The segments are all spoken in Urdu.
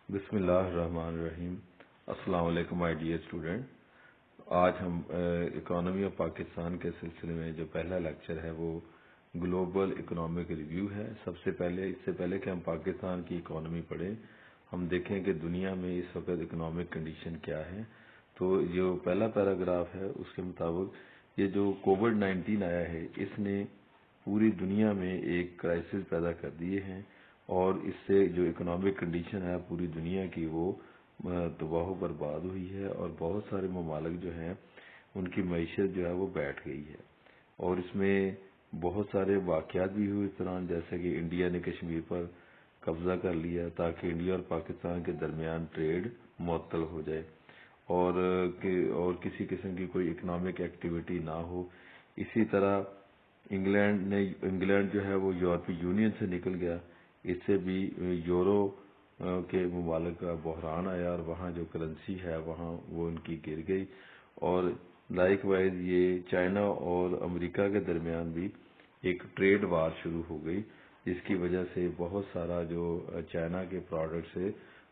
بسم اللہ الرحمن الرحیم۔ السلام علیکم مائی ڈیئر اسٹوڈنٹ۔ آج ہم اکانومی آف پاکستان کے سلسلے میں جو پہلا لیکچر ہے وہ گلوبل اکنامک ریویو ہے۔ اس سے پہلے کہ ہم پاکستان کی اکانومی پڑھیں، ہم دیکھیں کہ دنیا میں اس وقت اکنامک کنڈیشن کیا ہے۔ تو جو پہلا پیراگراف ہے اس کے مطابق یہ جو کووڈ-19 آیا ہے اس نے پوری دنیا میں ایک کرائسس پیدا کر دیے ہیں، اور اس سے جو اکنامک کنڈیشن ہے پوری دنیا کی وہ تباہ و برباد ہوئی ہے، اور بہت سارے ممالک جو ہیں ان کی معیشت جو ہے وہ بیٹھ گئی ہے، اور اس میں بہت سارے واقعات بھی ہوئے اس دوران، جیسے کہ انڈیا نے کشمیر پر قبضہ کر لیا تاکہ انڈیا اور پاکستان کے درمیان ٹریڈ معطل ہو جائے، اور کسی قسم کی کوئی اکنامک ایکٹیویٹی نہ ہو۔ اسی طرح انگلینڈ جو ہے وہ یورپی یونین سے نکل گیا، اس سے بھی یورو کے ممالک کا بحران آیا، اور وہاں جو کرنسی ہے وہاں وہ ان کی گر گئی، اور لائک وائز یہ چائنا اور امریکہ کے درمیان بھی ایک ٹریڈ وار شروع ہو گئی، جس کی وجہ سے بہت سارا جو چائنا کے پروڈکٹس ہے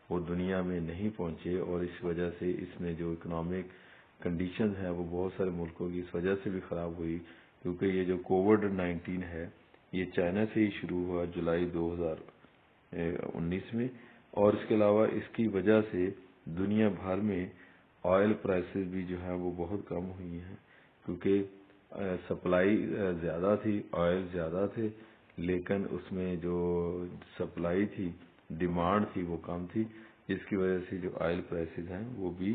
وہ دنیا میں نہیں پہنچے، اور اس وجہ سے اس میں جو اکنامک کنڈیشن ہے وہ بہت سارے ملکوں کی اس وجہ سے بھی خراب ہوئی، کیونکہ یہ جو کووڈ-19 ہے یہ چائنا سے ہی شروع ہوا جولائی 2019 میں، اور اس کے علاوہ اس کی وجہ سے دنیا بھر میں آئل پرائسز بھی جو ہے وہ بہت کم ہوئی ہیں، کیونکہ سپلائی زیادہ تھی، آئل زیادہ تھے، لیکن اس میں جو سپلائی تھی، ڈیمانڈ تھی وہ کم تھی، جس کی وجہ سے جو آئل پرائسز ہیں وہ بھی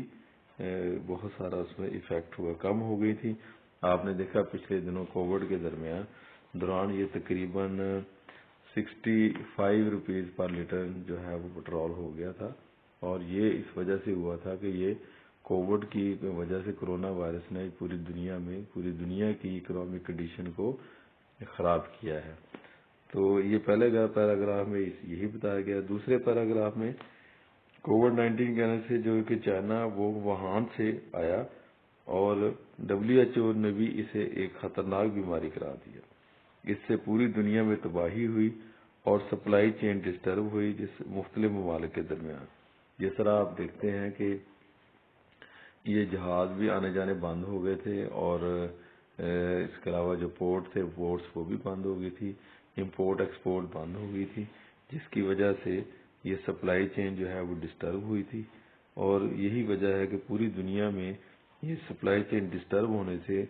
بہت سارا اس میں ایفیکٹ ہوا، کم ہو گئی تھی۔ آپ نے دیکھا پچھلے دنوں کووڈ کے دوران یہ تقریباً 65 روپیز پر لیٹر جو ہے وہ پٹرول ہو گیا تھا، اور یہ اس وجہ سے ہوا تھا کہ یہ کووڈ کی وجہ سے کرونا وائرس نے پوری دنیا کی اکنامک کنڈیشن کو خراب کیا ہے۔ تو یہ پہلے پیراگراف میں یہی بتایا گیا۔ دوسرے پیراگراف میں کووڈ-19 کہنے سے جو کہ چائنا وہ ووہان سے آیا، اور WHO نے بھی اسے ایک خطرناک بیماری قرار دیا۔ اس سے پوری دنیا میں تباہی ہوئی اور سپلائی چین ڈسٹرب ہوئی جس مختلف ممالک کے درمیان۔ جس طرح آپ دیکھتے ہیں کہ یہ جہاز بھی آنے جانے بند ہو گئے تھے، اور اس کے علاوہ جو پورٹس وہ بھی بند ہو گئی تھی، امپورٹ ایکسپورٹ بند ہو گئی تھی، جس کی وجہ سے یہ سپلائی چین جو ہے وہ ڈسٹرب ہوئی تھی، اور یہی وجہ ہے کہ پوری دنیا میں یہ سپلائی چین ڈسٹرب ہونے سے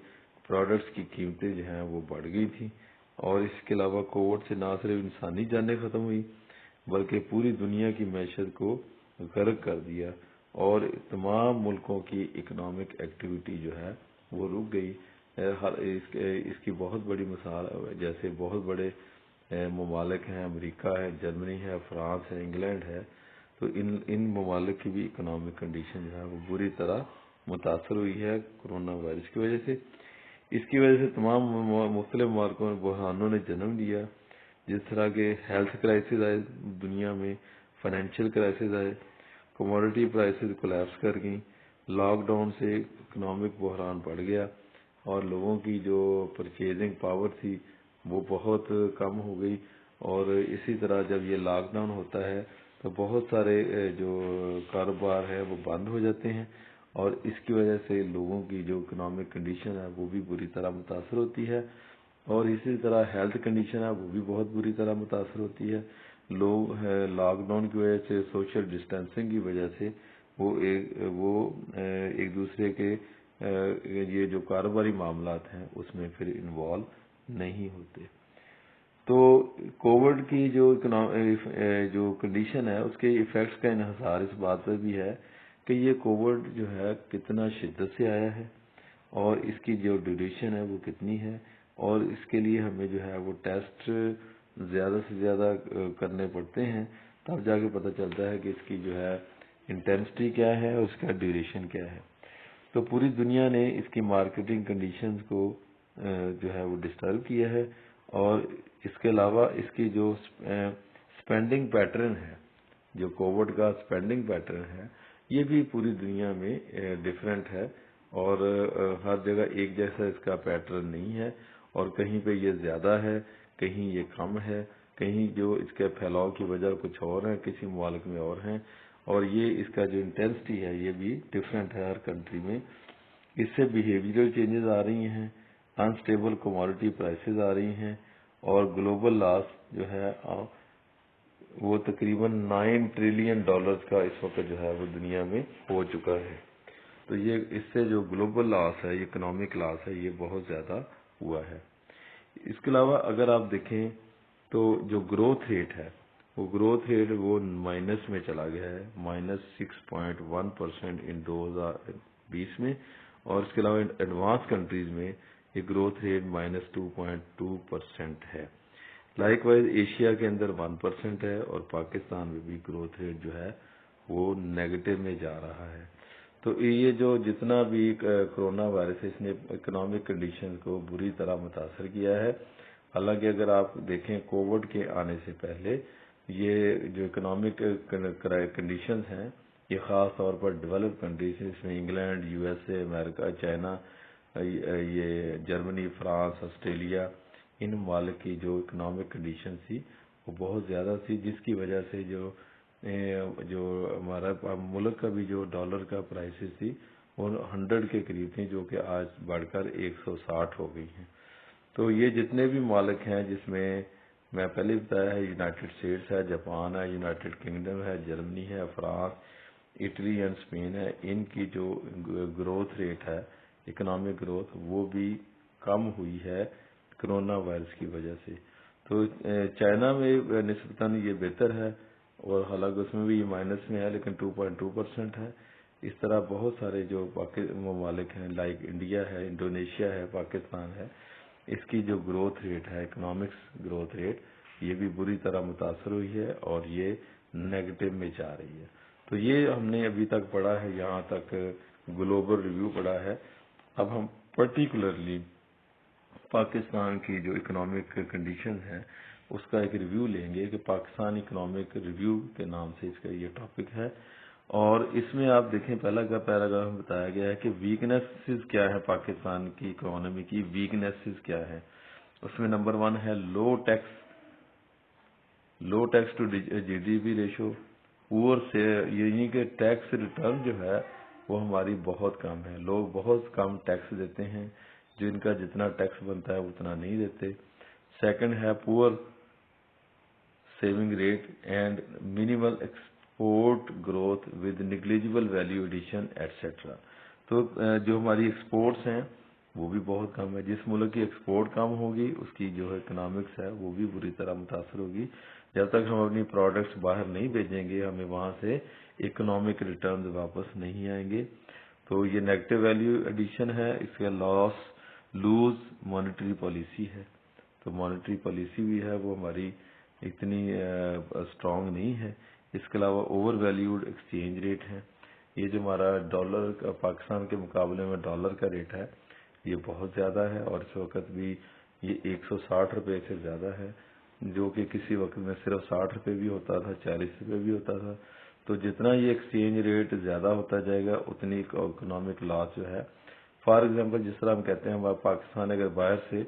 پروڈکٹس کی قیمتیں جو ہیں وہ بڑھ گئی تھیں، اور اس کے علاوہ کووڈ سے نہ صرف انسانی جانیں ختم ہوئی بلکہ پوری دنیا کی معیشت کو غرق کر دیا، اور تمام ملکوں کی اکنامک ایکٹیویٹی جو ہے وہ رک گئی۔ اس کی بہت بڑی مثال جیسے بہت بڑے ممالک ہیں، امریکہ ہے، جرمنی ہے، فرانس ہے، انگلینڈ ہے، تو ان ممالک کی بھی اکنامک کنڈیشن جو ہے وہ بری طرح متاثر ہوئی ہے کرونا وائرس کی وجہ سے۔ اس کی وجہ سے تمام مختلف ممالکوں میں بحرانوں نے جنم لیا، جس طرح کے ہیلتھ کرائسس آئے دنیا میں، فائنینشیل کرائسس آئے، کموڈٹی پرائسز کولیپس کر گئیں، لاک ڈاؤن سے اکنامک بحران بڑھ گیا، اور لوگوں کی جو پرچیزنگ پاور تھی وہ بہت کم ہو گئی، اور اسی طرح جب یہ لاک ڈاؤن ہوتا ہے تو بہت سارے جو کاروبار ہے وہ بند ہو جاتے ہیں، اور اس کی وجہ سے لوگوں کی جو اکنامک کنڈیشن ہے وہ بھی بری طرح متاثر ہوتی ہے، اور اسی طرح ہیلتھ کنڈیشن ہے وہ بھی بہت بری طرح متاثر ہوتی ہے۔ لوگ لاک ڈاؤن کی وجہ سے، سوشل ڈسٹینسنگ کی وجہ سے وہ ایک دوسرے کے یہ جو کاروباری معاملات ہیں اس میں پھر انوالو نہیں ہوتے۔ تو کووڈ کی جو کنڈیشن ہے اس کے ایفیکٹس کا انحصار اس بات پر بھی ہے کہ یہ کووڈ جو ہے کتنا شدت سے آیا ہے، اور اس کی جو ڈیوریشن ہے وہ کتنی ہے، اور اس کے لیے ہمیں جو ہے وہ ٹیسٹ زیادہ سے زیادہ کرنے پڑتے ہیں، تب جا کے پتہ چلتا ہے کہ اس کی جو ہے انٹینسٹی کیا ہے اور اس کا ڈیوریشن کیا ہے۔ تو پوری دنیا نے اس کی مارکیٹنگ کنڈیشنز کو جو ہے وہ ڈسٹرب کیا ہے، اور اس کے علاوہ اس کی جو سپینڈنگ پیٹرن ہے، جو کووڈ کا سپینڈنگ پیٹرن ہے، یہ بھی پوری دنیا میں ڈیفرنٹ ہے، اور ہر جگہ ایک جیسا اس کا پیٹرن نہیں ہے، اور کہیں پہ یہ زیادہ ہے، کہیں یہ کم ہے، کہیں جو اس کے پھیلاؤ کی وجہ کچھ اور ہے، کسی ممالک میں اور ہیں، اور یہ اس کا جو انٹینسٹی ہے یہ بھی ڈفرینٹ ہے ہر کنٹری میں. اس سے بیہیویئرل چینجز آ رہی ہیں, انسٹیبل کوموڈٹی پرائسز آ رہی ہیں, اور گلوبل لاس جو ہے وہ تقریباً $9 ٹریلین کا اس وقت جو ہے وہ دنیا میں ہو چکا ہے. تو یہ اس سے جو گلوبل لاس ہے, اکنامک لاس ہے, یہ بہت زیادہ ہوا ہے. اس کے علاوہ اگر آپ دیکھیں تو جو گروتھ ریٹ ہے وہ گروتھ ریٹ وہ مائنس میں چلا گیا ہے, -6.1% ان 2020 میں, اور اس کے علاوہ ایڈوانس کنٹریز میں یہ گروتھ ریٹ -2.2% ہے. لائک وائز ایشیا کے اندر 1% ہے, اور پاکستان میں بھی گروتھ ریٹ جو ہے وہ نیگیٹو میں جا رہا ہے. تو یہ جو جتنا بھی کرونا وائرس ہے اس نے اکنامک کنڈیشن کو بری طرح متاثر کیا ہے. حالانکہ اگر آپ دیکھیں کووڈ کے آنے سے پہلے یہ جو اکنامک کنڈیشنز ہیں یہ خاص طور پر ڈیولپ کنٹریز ہیں, اس میں انگلینڈ, USA, امریکہ, چائنا, یہ جرمنی, فرانس, آسٹریلیا, ان ممالک کی جو اکنامک کنڈیشن تھی وہ بہت زیادہ تھی, جس کی وجہ سے جو ہمارا ملک کا بھی جو ڈالر کا پرائسز تھی وہ 100 کے قریب تھی, جو کہ آج بڑھ کر 160 ہو گئی ہیں. تو یہ جتنے بھی ممالک ہیں جس میں پہلے بتایا ہے, یونائٹڈ اسٹیٹس ہے, جاپان ہے, یونائٹڈ کنگڈم ہے, جرمنی ہے, فرانس, اٹلی اینڈ اسپین ہے, ان کی جو گروتھ ریٹ ہے اکنامک گروتھ وہ بھی کم ہوئی ہے کرونا وائرس کی وجہ سے. تو چائنا میں نسبتاً یہ بہتر ہے, اور حالانکہ اس میں بھی یہ مائنس میں ہے لیکن 2.2% ہے. اس طرح بہت سارے جو ممالک ہیں لائک انڈیا ہے, انڈونیشیا ہے, پاکستان ہے, اس کی جو گروتھ ریٹ ہے اکنامکس گروتھ ریٹ یہ بھی بری طرح متاثر ہوئی ہے اور یہ نیگیٹو میں جا رہی ہے. تو یہ ہم نے ابھی تک پڑھا ہے, یہاں تک گلوبل ریویو پڑھا ہے. اب ہم پرٹیکولرلی پاکستان کی جو اکنامک کنڈیشنز ہیں اس کا ایک ریویو لیں گے کہ پاکستان اکنامک ریویو کے نام سے اس کا یہ ٹاپک ہے. اور اس میں آپ دیکھیں پہلا کا پیراگراف میں بتایا گیا ہے کہ ویکنیسز کیا ہے پاکستان کی اکانومی کی, ویکنیسز کیا ہے. اس میں نمبر 1 ہے لو ٹیکس ٹو GDP ریشو, پور سے یعنی کہ ٹیکس ریٹرن جو ہے وہ ہماری بہت کم ہے, لوگ بہت کم ٹیکس دیتے ہیں, جن کا جتنا ٹیکس بنتا ہے اتنا نہیں دیتے. سیکنڈ ہے پور saving rate and minimal export growth with negligible value addition etcetera. تو جو ہماری ایکسپورٹس ہیں وہ بھی بہت کم ہے. جس ملک کی ایکسپورٹ کم ہوگی اس کی جو اکنامکس ہے وہ بھی بری طرح متاثر ہوگی. جب تک ہم اپنی پروڈکٹس باہر نہیں بھیجیں گے ہمیں وہاں سے اکنامک ریٹرنز واپس نہیں آئیں گے. تو یہ نیگیٹو ویلیو ایڈیشن ہے. اس کا لوز مانیٹری پالیسی ہے. تو مانیٹری پالیسی بھی ہے وہ ہماری اتنی اسٹرانگ نہیں ہے. اس کے علاوہ اوور ویلیوڈ ایکسچینج ریٹ ہے. یہ جو ہمارا ڈالر کا پاکستان کے مقابلے میں ڈالر کا ریٹ ہے یہ بہت زیادہ ہے, اور اس وقت بھی یہ 160 روپے سے زیادہ ہے, جو کہ کسی وقت میں صرف 60 روپے بھی ہوتا تھا, 40 روپے بھی ہوتا تھا. تو جتنا یہ ایکسچینج ریٹ زیادہ ہوتا جائے گا اتنی اکنامک لاس جو ہے. فار ایگزامپل جس طرح ہم کہتے ہیں پاکستان اگر باہر سے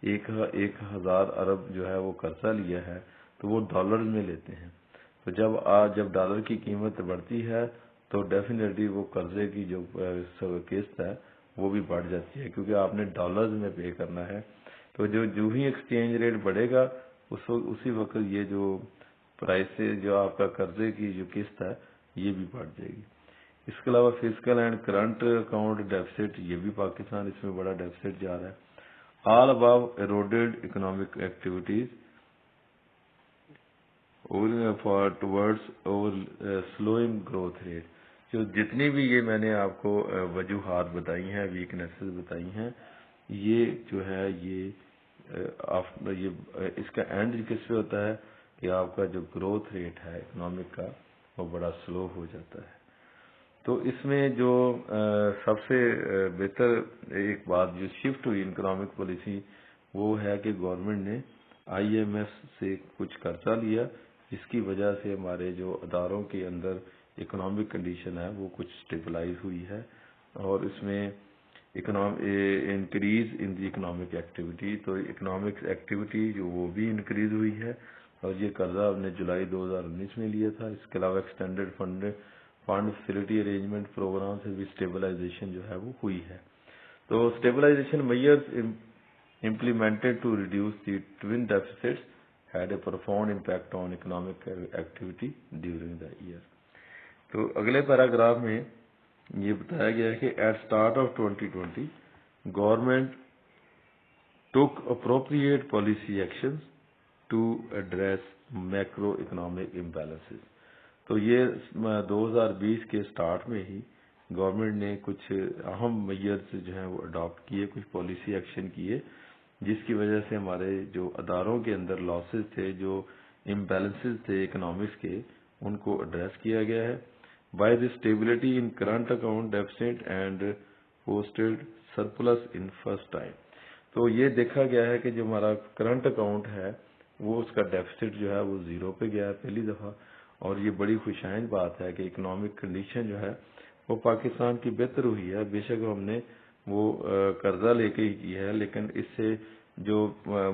1,000 ارب جو ہے وہ قرضہ لیا ہے تو وہ ڈالر میں لیتے ہیں. تو جب ڈالر کی قیمت بڑھتی ہے تو ڈیفینیٹلی وہ قرضے کی جو قسط ہے وہ بھی بڑھ جاتی ہے, کیونکہ آپ نے ڈالرز میں پے کرنا ہے. تو جو ہی ایکسچینج ریٹ بڑھے گا اسی وقت یہ جو پرائسز جو آپ کا قرضے کی جو قسط ہے یہ بھی بڑھ جائے گی. اس کے علاوہ physical and current account deficit, یہ بھی پاکستان اس میں بڑا ڈیفیسٹ جا رہا ہے. All above eroded economic activities for towards over slowing growth rate. جو جتنی بھی یہ میں نے آپ کو وجوہات بتائی ہیں, ویکنیسز بتائی ہیں, یہ جو ہے یہ اس کا اینڈ کس پہ ہوتا ہے کہ آپ کا جو گروتھ ریٹ ہے اکنامک کا وہ بڑا سلو ہو جاتا ہے. تو اس میں جو سب سے بہتر ایک بات جو شفٹ ہوئی اکنامک پالیسی وہ ہے کہ گورنمنٹ نے IMF سے کچھ قرضہ لیا, جس کی وجہ سے ہمارے جو اداروں کے اندر اکنامک کنڈیشن ہے وہ کچھ اسٹیبلائز ہوئی ہے, اور اس میں increase in the economic activity. تو اکنامک ایکٹیویٹی جو وہ بھی انکریز ہوئی ہے, اور یہ قرضہ ہم نے جولائی 2019 میں لیا تھا. اس کے علاوہ extended fund facility arrangement program سے بھی اسٹیبلائزیشن جو ہے وہ ہوئی ہے. تو stabilization measures implemented to reduce the twin deficits had a profound impact on economic activity during the year. تو اگلے پیراگراف میں یہ بتایا گیا ہے کہ at start of 2020 government took appropriate policy actions to address macroeconomic imbalances. تو یہ 2020 کے سٹارٹ میں ہی گورنمنٹ نے کچھ اہم میئرز جو ہیں وہ اڈاپٹ کیے, کچھ پالیسی ایکشن کیے, جس کی وجہ سے ہمارے جو اداروں کے اندر لاسز تھے, جو امبیلنسز تھے اکنامکس کے, ان کو ایڈریس کیا گیا ہے. By the stability in current account deficit and posted surplus in first time. تو یہ دیکھا گیا ہے کہ جو ہمارا کرنٹ اکاؤنٹ ہے وہ اس کا ڈیفیسٹ جو ہے وہ زیرو پہ گیا ہے پہلی دفعہ, اور یہ بڑی خوشائند بات ہے کہ اکنامک کنڈیشن جو ہے وہ پاکستان کی بہتر ہوئی ہے. بے شک ہم نے وہ قرضہ لے کے ہی کی ہے, لیکن اس سے جو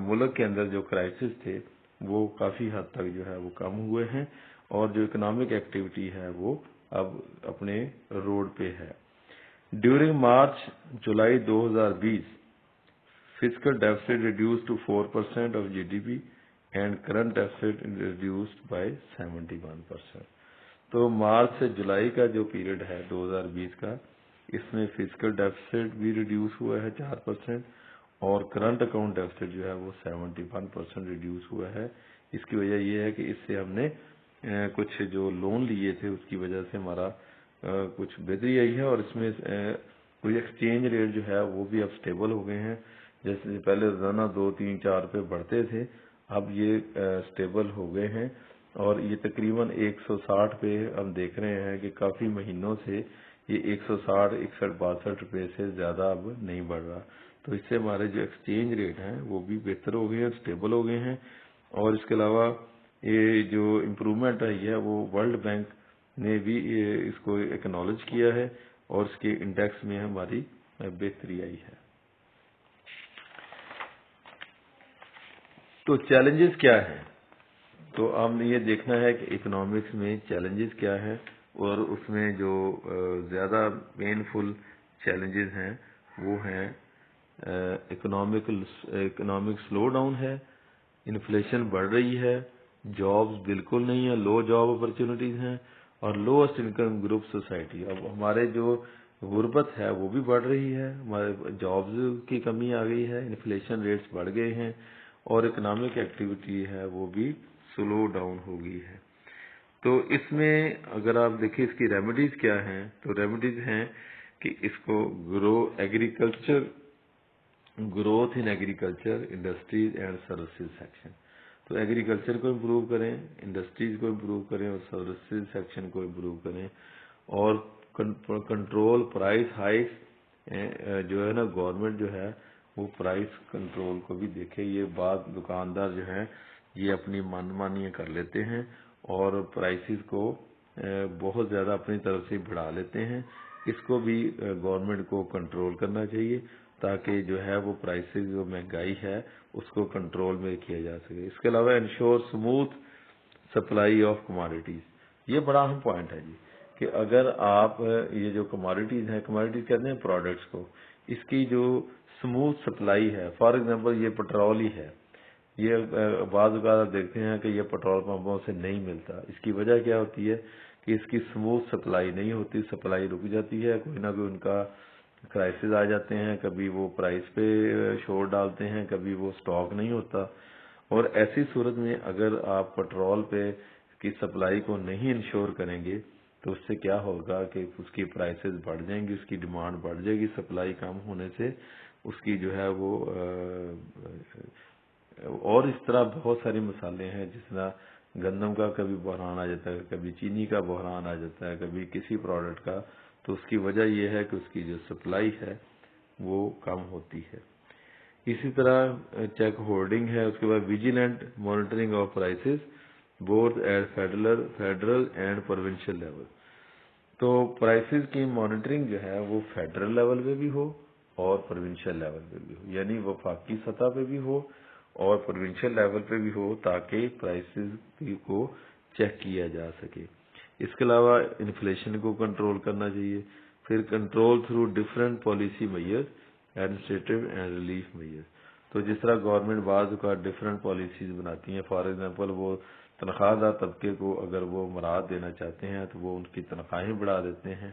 ملک کے اندر جو کرائسس تھے وہ کافی حد تک جو ہے وہ کم ہوئے ہیں, اور جو اکنامک ایکٹیویٹی ہے وہ اب اپنے روڈ پہ ہے. During March July 2020 fiscal deficit reduced to 4% of GDP and current deficit reduced by 71%. تو مارچ سے جولائی کا جو پیریڈ ہے 2020 کا, اس میں فزیکل ڈیفیسٹ بھی ریڈیوس ہوا ہے 4%, اور کرنٹ اکاؤنٹ ڈیفیسٹ جو ہے وہ 71% ریڈیوس ہوا ہے. اس کی وجہ یہ ہے کہ اس سے ہم نے کچھ جو لون لیے تھے اس کی وجہ سے ہمارا کچھ بہتری آئی ہے, اور اس میں کوئی ایکسچینج ریٹ جو ہے وہ بھی اب اسٹیبل ہو گئے ہیں. جیسے پہلے روزانہ 2, 3, 4 پہ بڑھتے تھے, اب یہ اسٹیبل ہو گئے ہیں, اور یہ تقریباً 160 پہ ہم دیکھ رہے ہیں کہ کافی مہینوں سے یہ 160, 61, 62 روپے سے زیادہ اب نہیں بڑھ رہا. تو اس سے ہمارے جو ایکسچینج ریٹ ہیں وہ بھی بہتر ہو گئے ہیں, اسٹیبل ہو گئے ہیں. اور اس کے علاوہ یہ جو امپروومنٹ آئی ہے وہ ورلڈ بینک نے بھی اس کو ایکنالج کیا ہے, اور اس کے انڈیکس میں ہماری بہتری آئی ہے. تو چیلنجز کیا ہیں؟ تو ہم نے یہ دیکھنا ہے کہ اکنامکس میں چیلنجز کیا ہے, اور اس میں جو زیادہ پینفل چیلنجز ہیں وہ ہیں اکنامک سلو ڈاؤن ہے, انفلیشن بڑھ رہی ہے, جابز بالکل نہیں ہے, لو جاب اپرچونٹیز ہیں, اور لوسٹ انکم گروپ سوسائٹی. اب ہمارے جو غربت ہے وہ بھی بڑھ رہی ہے, ہمارے جابز کی کمی آ گئی ہے, انفلیشن ریٹس بڑھ گئے ہیں, اور اکنامک ایکٹیویٹی ہے وہ بھی سلو ڈاؤن ہو گئی ہے. تو اس میں اگر آپ دیکھیں اس کی ریمیڈیز کیا ہیں, تو ریمیڈیز ہیں کہ اس کو growth in agriculture, industries and services section. تو ایگریکلچر کو امپروو کریں, انڈسٹریز کو امپروو کریں, اور سروسز سیکشن کو امپروو کریں, اور کنٹرول پرائس ہائیکس جو ہے نا, گورنمنٹ جو ہے وہ پرائس کنٹرول کو بھی دیکھے. یہ بعض دکاندار جو ہیں یہ اپنی من مانیاں کر لیتے ہیں اور پرائسز کو بہت زیادہ اپنی طرف سے بڑھا لیتے ہیں. اس کو بھی گورنمنٹ کو کنٹرول کرنا چاہیے تاکہ جو ہے وہ پرائسز جو مہنگائی ہے اس کو کنٹرول میں کیا جا سکے. اس کے علاوہ ensure smooth supply of commodities, یہ بڑا اہم پوائنٹ ہے جی, کہ اگر آپ یہ جو کموڈیٹیز ہیں, کموڈیٹیز کہتے ہیں پروڈکٹس کو, اس کی جو اسموتھ سپلائی ہے, فار ایگزامپل یہ پیٹرول ہی ہے, یہ بعض اوقات آپ دیکھتے ہیں کہ یہ پیٹرول پمپوں سے نہیں ملتا. اس کی وجہ کیا ہوتی ہے کہ اس کی اسموتھ سپلائی نہیں ہوتی, سپلائی رک جاتی ہے, کوئی نہ کوئی ان کا کرائسس آ جاتے ہیں, کبھی وہ پرائس پہ شور ڈالتے ہیں, کبھی وہ سٹاک نہیں ہوتا. اور ایسی صورت میں اگر آپ پیٹرول پہ کی سپلائی کو نہیں انشور کریں گے تو اس سے کیا ہوگا کہ اس کی پرائسز بڑھ جائیں گی, اس کی ڈیمانڈ بڑھ جائے گی. سپلائی کم ہونے سے اس کی جو ہے وہ اور اس طرح بہت ساری مثالیں ہیں, جس طرح گندم کا کبھی بحران آ جاتا ہے, کبھی چینی کا بحران آ جاتا ہے, کبھی کسی پروڈکٹ کا. تو اس کی وجہ یہ ہے کہ اس کی جو سپلائی ہے وہ کم ہوتی ہے. اسی طرح چیک ہولڈنگ ہے, اس کے بعد vigilant monitoring of prices both at federal and provincial level. تو پرائسز کی مانیٹرنگ جو ہے وہ فیڈرل لیول پہ بھی ہو اور پروونشل لیول پہ بھی ہو, یعنی وفاقی سطح پہ بھی ہو اور پروونشل لیول پہ بھی ہو تاکہ پرائسز کو چیک کیا جا سکے. اس کے علاوہ انفلیشن کو کنٹرول کرنا چاہیے. پھر control through different policy measures administrative and relief measures. تو جس طرح گورنمنٹ بعض اوقات ڈفرینٹ پالیسیز بناتی ہیں، فار ایگزامپل وہ تنخواہ دار طبقے کو اگر وہ مراعات دینا چاہتے ہیں تو وہ ان کی تنخواہیں بڑھا دیتے ہیں،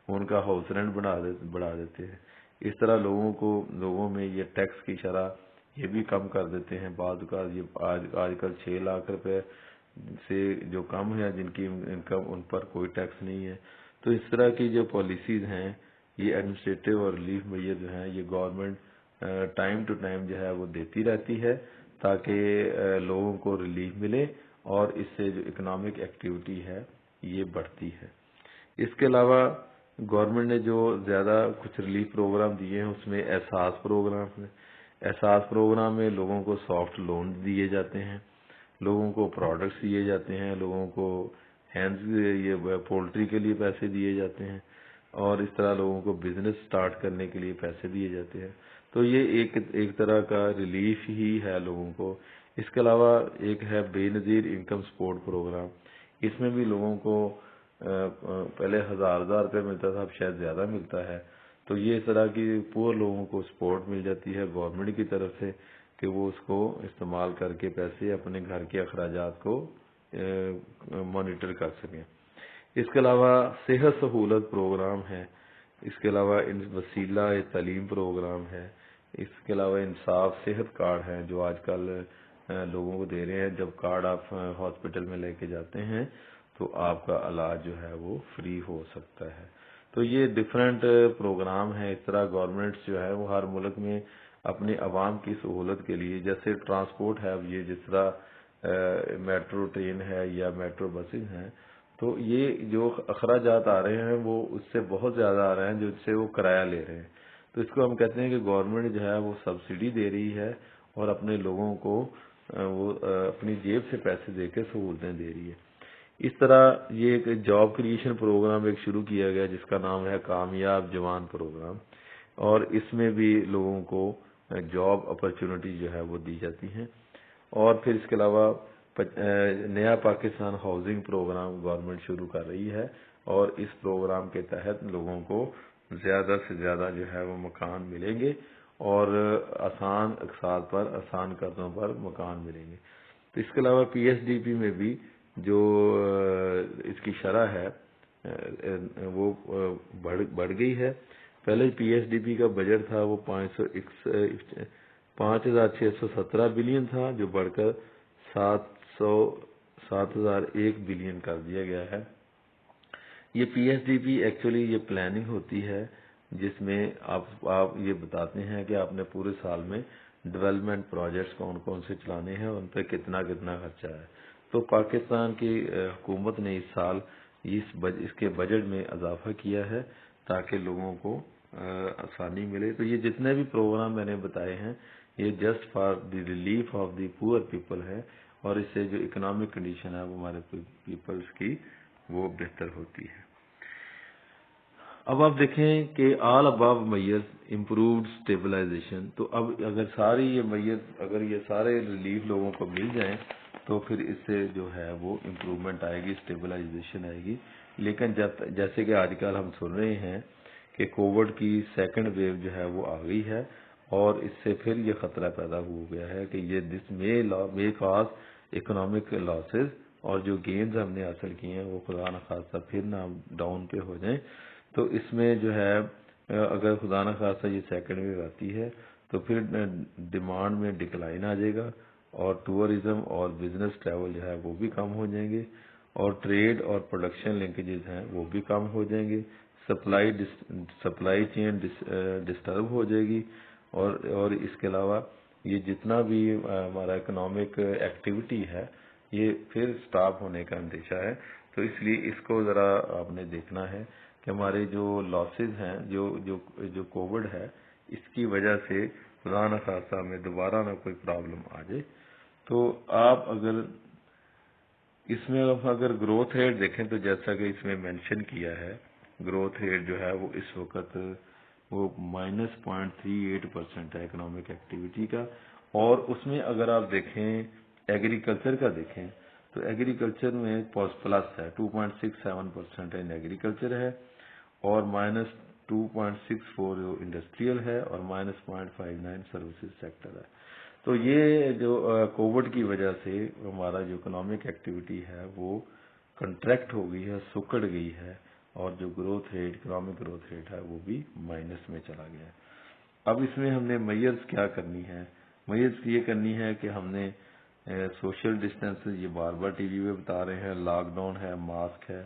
ان کا ہاؤس رینٹ بڑھا دیتے ہیں. اس طرح لوگوں میں یہ ٹیکس کی شرح یہ بھی کم کر دیتے ہیں. بعض اوقات یہ آج کل 6 لاکھ روپے سے جو کم ہے جن کی انکم، ان پر کوئی ٹیکس نہیں ہے. تو اس طرح کی جو پالیسیز ہیں یہ ایڈمنسٹریٹو اور ریلیف میئر جو ہیں یہ گورنمنٹ ٹائم ٹو ٹائم جو ہے وہ دیتی رہتی ہے تاکہ لوگوں کو ریلیف ملے اور اس سے جو اکنامک ایکٹیویٹی ہے یہ بڑھتی ہے. اس کے علاوہ گورنمنٹ نے جو زیادہ کچھ ریلیف پروگرام دیے ہیں اس میں احساس پروگرام ہے. احساس پروگرام میں لوگوں کو سافٹ لون دیے جاتے ہیں، لوگوں کو پروڈکٹس دیے جاتے ہیں، لوگوں کو ہینڈز یہ پولٹری کے لیے پیسے دیے جاتے ہیں، اور اس طرح لوگوں کو بزنس سٹارٹ کرنے کے لیے پیسے دیے جاتے ہیں. تو یہ ایک طرح کا ریلیف ہی ہے لوگوں کو. اس کے علاوہ ایک ہے بے نظیر انکم سپورٹ پروگرام. اس میں بھی لوگوں کو پہلے 1000 روپے ملتا تھا، اب شاید زیادہ ملتا ہے. تو یہ اس طرح کی پور لوگوں کو سپورٹ مل جاتی ہے گورنمنٹ کی طرف سے کہ وہ اس کو استعمال کر کے پیسے اپنے گھر کے اخراجات کو مانیٹر کر سکیں. اس کے علاوہ صحت سہولت پروگرام ہے. اس کے علاوہ وسیلہ تعلیم پروگرام ہے. اس کے علاوہ انصاف صحت کارڈ ہیں جو آج کل لوگوں کو دے رہے ہیں. جب کارڈ آپ ہاسپٹل میں لے کے جاتے ہیں تو آپ کا علاج جو ہے وہ فری ہو سکتا ہے. تو یہ ڈفرینٹ پروگرام ہیں. اس طرح گورنمنٹس جو ہے وہ ہر ملک میں اپنے عوام کی سہولت کے لیے، جیسے ٹرانسپورٹ ہے، یہ جس طرح میٹرو ٹرین ہے یا میٹرو بسز ہیں، تو یہ جو اخراجات آ رہے ہیں وہ اس سے بہت زیادہ آ رہے ہیں جو اس سے وہ کرایہ لے رہے ہیں. تو اس کو ہم کہتے ہیں کہ گورنمنٹ جو ہے وہ سبسڈی دے رہی ہے اور اپنے لوگوں کو وہ اپنی جیب سے پیسے دے کے سہولتیں دے رہی ہے. اس طرح یہ ایک جاب کریشن پروگرام ایک شروع کیا گیا جس کا نام ہے کامیاب جوان پروگرام، اور اس میں بھی لوگوں کو جاب اپرچونٹی جو ہے وہ دی جاتی ہیں. اور پھر اس کے علاوہ نیا پاکستان ہاؤسنگ پروگرام گورنمنٹ شروع کر رہی ہے، اور اس پروگرام کے تحت لوگوں کو زیادہ سے زیادہ جو ہے وہ مکان ملیں گے اور آسان اقساط پر، آسان قرضوں پر مکان ملیں گے. تو اس کے علاوہ پی ایس ڈی پی میں بھی جو اس کی شرح ہے وہ بڑھ گئی ہے. پہلے پی ایس ڈی پی کا بجٹ تھا وہ 5617 بلین تھا، جو بڑھ کر 7001 بلین کر دیا گیا ہے. یہ P S D P actually یہ پلاننگ ہوتی ہے جس میں آپ یہ بتاتے ہیں کہ آپ نے پورے سال میں ڈیولپمنٹ پروجیکٹس کون کون سے چلانے ہیں، ان پہ کتنا خرچہ ہے. تو پاکستان کی حکومت نے اس سال اس کے بجٹ میں اضافہ کیا ہے تاکہ لوگوں کو آسانی ملے. تو یہ جتنے بھی پروگرام میں نے بتائے ہیں یہ just for the relief of the poor people ہے، اور اس سے جو اکنامک کنڈیشن ہے وہ ہمارے پیپلز کی وہ بہتر ہوتی ہے. اب آپ دیکھیں کہ آل ابو میئرز امپرووڈ اسٹیبلائزیشن. تو اب اگر یہ سارے ریلیف لوگوں کو مل جائیں تو پھر اس سے جو ہے وہ امپروومنٹ آئے گی، اسٹیبلائزیشن آئے گی. لیکن جیسے کہ آج کل ہم سن رہے ہیں کہ کووڈ کی سیکنڈ ویو جو ہے وہ آ گئی ہے، اور اس سے پھر یہ خطرہ پیدا ہو گیا ہے کہ یہ دس میں کاز اکنامک لاسز، اور جو گینز ہم نے حاصل کیے ہیں وہ خدا نخواستہ پھر نہ ڈاؤن پہ ہو جائیں. تو اس میں جو ہے اگر خدا نخواستہ یہ سیکنڈ ویو آتی ہے تو پھر ڈیمانڈ میں ڈکلائن آ جائے گا، اور ٹورزم اور بزنس ٹریول جو ہے وہ بھی کم ہو جائیں گے، اور ٹریڈ اور پروڈکشن لنکیجز ہیں وہ بھی کم ہو جائیں گے. سپلائی چین ڈسٹرب ہو جائے گی، اور اس کے علاوہ یہ جتنا بھی ہمارا اکنامک ایکٹیویٹی ہے یہ پھر سٹاپ ہونے کا اندیشہ ہے. تو اس لیے اس کو ذرا آپ نے دیکھنا ہے کہ ہمارے جو لاسز ہیں جو کووڈ ہے اس کی وجہ سے خدا نخواستہ میں دوبارہ نہ کوئی پرابلم آ جائے. تو آپ اس میں اگر گروتھ ریٹ دیکھیں تو جیسا کہ اس میں مینشن کیا ہے، گروتھ ریٹ جو ہے وہ اس وقت وہ -0.38% ہے اکنامک ایکٹیویٹی کا، اور اس میں اگر آپ دیکھیں ایگریکلچر کا دیکھیں تو ایگریکلچر میں پلس ہے 2.67% ان ایگریکلچر ہے، اور -2.64 جو انڈسٹریل ہے، اور -0.59 سروسز سیکٹر ہے۔ تو یہ جو کووڈ کی وجہ سے ہمارا جو اکنامک ایکٹیویٹی ہے وہ کنٹریکٹ ہو گئی ہے، سکڑ گئی ہے، اور جو growth rate, economic growth rate ہے وہ بھی مائنس میں چلا گیا ہے۔ اب اس میں ہم نے میئرز کیا کرنی ہے؟ میئرز یہ کرنی ہے کہ ہم نے سوشل ڈسٹینس، یہ بار بار ٹی وی پہ بتا رہے ہیں، لاک ڈاؤن ہے، ماسک ہے،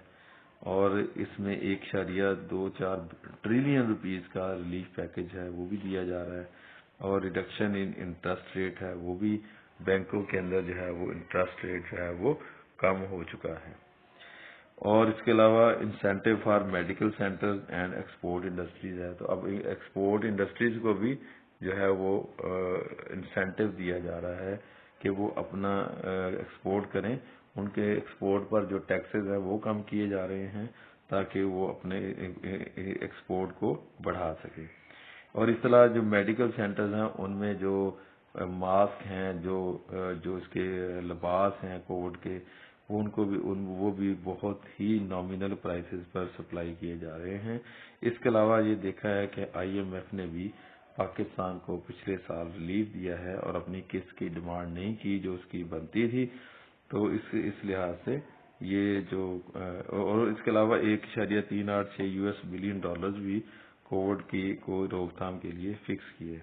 اور اس میں 1.24 ٹریلین روپیز کا ریلیف پیکج ہے وہ بھی دیا جا رہا ہے، اور ریڈکشن ان انٹرسٹ ریٹ ہے وہ بھی بینکوں کے اندر جو ہے وہ انٹرسٹ ریٹ جو ہے وہ کم ہو چکا ہے، اور اس کے علاوہ incentive for medical centre and export industries ہے۔ تو اب ایکسپورٹ انڈسٹریز کو بھی جو ہے وہ انسینٹیو دیا جا رہا ہے کہ وہ اپنا ایکسپورٹ کریں، ان کے ایکسپورٹ پر جو ٹیکسز ہیں وہ کم کیے جا رہے ہیں تاکہ وہ اپنے ایکسپورٹ کو بڑھا سکیں۔ اور اس طرح جو میڈیکل سینٹرز ہیں ان میں جو ماسک ہیں، جو اس کے لباس ہیں کووڈ کے، ان کو بھی وہ بھی بہت ہی نامینل پرائسز پر سپلائی کیے جا رہے ہیں۔ اس کے علاوہ یہ دیکھا ہے کہ IMF نے بھی پاکستان کو پچھلے سال ریلیف دیا ہے اور اپنی قسط کی ڈیمانڈ نہیں کی جو اس کی بنتی تھی، تو اس لحاظ سے یہ جو اور اس کے علاوہ 1.386 بلین ڈالرز بھی کووڈ کی کو روک تھام کے لیے فکس کیے،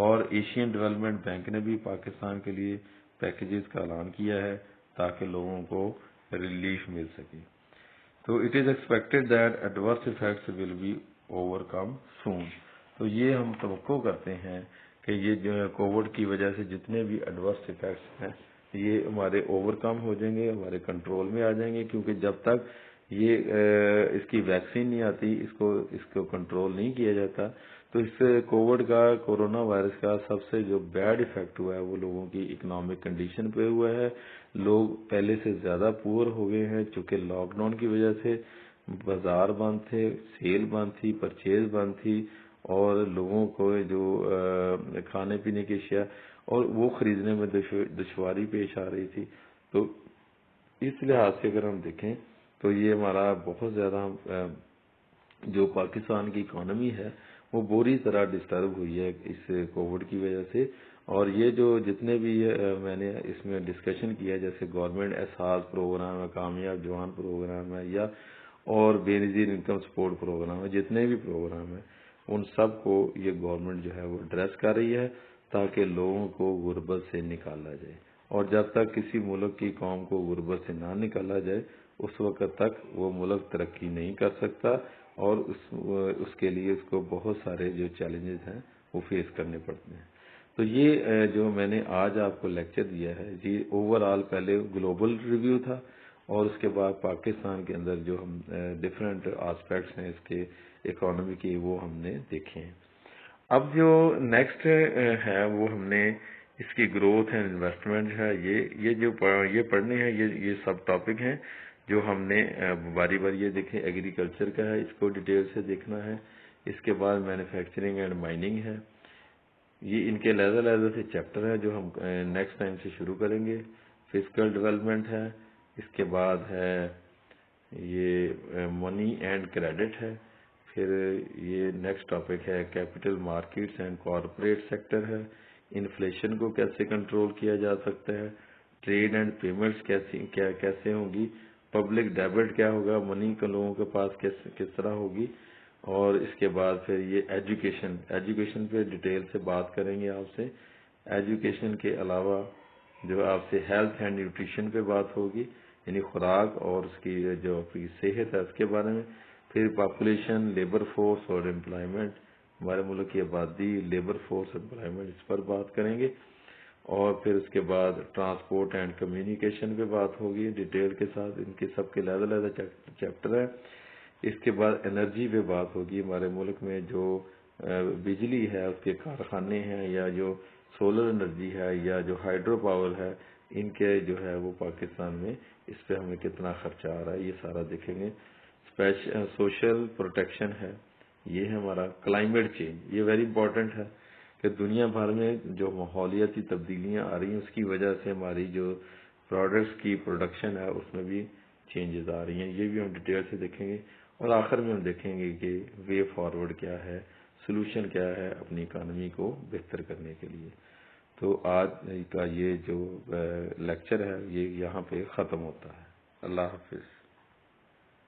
اور ایشین ڈیولپمنٹ بینک نے بھی پاکستان کے لیے پیکیجز کا اعلان کیا ہے تاکہ لوگوں کو ریلیف مل سکے۔ تو it is expected that adverse effects will be overcome soon. تو یہ ہم توقع کرتے ہیں کہ یہ جو ہے کووڈ کی وجہ سے جتنے بھی ایڈورس افیکٹس ہیں یہ ہمارے اوور کم ہو جائیں گے، ہمارے کنٹرول میں آ جائیں گے، کیونکہ جب تک یہ اس کی ویکسین نہیں آتی، اس کو کنٹرول نہیں کیا جاتا، تو اس کووڈ کا، کورونا وائرس کا سب سے جو بیڈ ایفیکٹ ہوا ہے وہ لوگوں کی اکنامک کنڈیشن پہ ہوا ہے۔ لوگ پہلے سے زیادہ پور ہو گئے ہیں، چونکہ لاک ڈاؤن کی وجہ سے بازار بند تھے، سیل بند تھی، پرچیز بند تھی، اور لوگوں کو جو کھانے پینے کی اشیاء اور وہ خریدنے میں دشواری پیش آ رہی تھی۔ تو اس لحاظ سے اگر ہم دیکھیں تو یہ ہمارا بہت زیادہ جو پاکستان کی اکانومی ہے وہ بری طرح ڈسٹرب ہوئی ہے اس کووڈ کی وجہ سے، اور یہ جو جتنے بھی میں نے اس میں ڈسکشن کیا جیسے گورنمنٹ احساس پروگرام ہے، کامیاب جوان پروگرام ہے، یا اور بے نظیر انکم سپورٹ پروگرام ہے، جتنے بھی پروگرام ہیں ان سب کو یہ گورنمنٹ جو ہے وہ ایڈریس کر رہی ہے تاکہ لوگوں کو غربت سے نکالا جائے، اور جب تک کسی ملک کی قوم کو غربت سے نہ نکالا جائے اس وقت تک وہ ملک ترقی نہیں کر سکتا، اور اس کے لیے اس کو بہت سارے جو چیلنجز ہیں وہ فیس کرنے پڑتے ہیں۔ تو یہ جو میں نے آج آپ کو لیکچر دیا ہے یہ اوور آل پہلے گلوبل ریویو تھا، اور اس کے بعد پاکستان کے اندر جو ہم ڈفرینٹ آسپیکٹس ہیں اس کے اکانومی کے وہ ہم نے دیکھے ہیں۔ اب جو نیکسٹ ہے وہ ہم نے اس کی گروتھ اینڈ انویسٹمنٹ ہے، یہ پڑھنے ہیں، یہ سب ٹاپک ہیں جو ہم نے باری باری یہ دیکھیں۔ ایگریکلچر کا ہے، اس کو ڈیٹیل سے دیکھنا ہے، اس کے بعد مینوفیکچرنگ اینڈ مائننگ ہے، یہ ان کے علیحدہ سے چیپٹر ہیں جو ہم نیکسٹ ٹائم سے شروع کریں گے۔ فزیکل ڈیولپمنٹ ہے، اس کے بعد ہے یہ منی اینڈ کریڈٹ ہے، پھر یہ نیکسٹ ٹاپک ہے capital markets and corporate sector ہے، انفلیشن کو کیسے کنٹرول کیا جا سکتا ہے، ٹریڈ اینڈ پیمنٹس کیسے ہوں گی، پبلک ڈیبٹ کیا ہوگا، منی کو لوگوں کے پاس کس طرح ہوگی، اور اس کے بعد پھر یہ ایجوکیشن پہ ڈیٹیل سے بات کریں گے آپ سے۔ ایجوکیشن کے علاوہ جو آپ سے ہیلتھ اینڈ نیوٹریشن پہ بات ہوگی، یعنی خوراک اور اس کی جو آپ کی صحت ہے اس کے بارے میں۔ پھر پاپولیشن، لیبر فورس اور امپلائمنٹ، ہمارے ملک کی آبادی، لیبر فورس، امپلائمنٹ، اس پر بات کریں گے، اور پھر اس کے بعد ٹرانسپورٹ اینڈ کمیونیکیشن پہ بات ہوگی ڈیٹیل کے ساتھ، ان کے سب کے علیحدہ چیپٹر ہیں۔ اس کے بعد انرجی پہ بات ہوگی، ہمارے ملک میں جو بجلی ہے اس کے کارخانے ہیں، یا جو سولر انرجی ہے، یا جو ہائیڈرو پاور ہے، ان کے جو ہے وہ پاکستان میں اس پہ ہمیں کتنا خرچہ آ رہا ہے یہ سارا دیکھیں گے۔ سوشل پروٹیکشن ہے، یہ ہے ہمارا کلائمیٹ چینج، یہ ویری امپورٹنٹ ہے کہ دنیا بھر میں جو ماحولیاتی تبدیلیاں آ رہی ہیں اس کی وجہ سے ہماری جو پروڈکٹس کی پروڈکشن ہے اس میں بھی چینجز آ رہی ہیں. یہ بھی ہم ڈیٹیل سے دیکھیں گے اور آخر میں ہم دیکھیں گے کہ وے فارورڈ کیا ہے، سلوشن کیا ہے اپنی اکانومی کو بہتر کرنے کے لیے. تو آج کا یہ جو لیکچر ہے یہ یہاں پہ ختم ہوتا ہے. اللہ حافظ.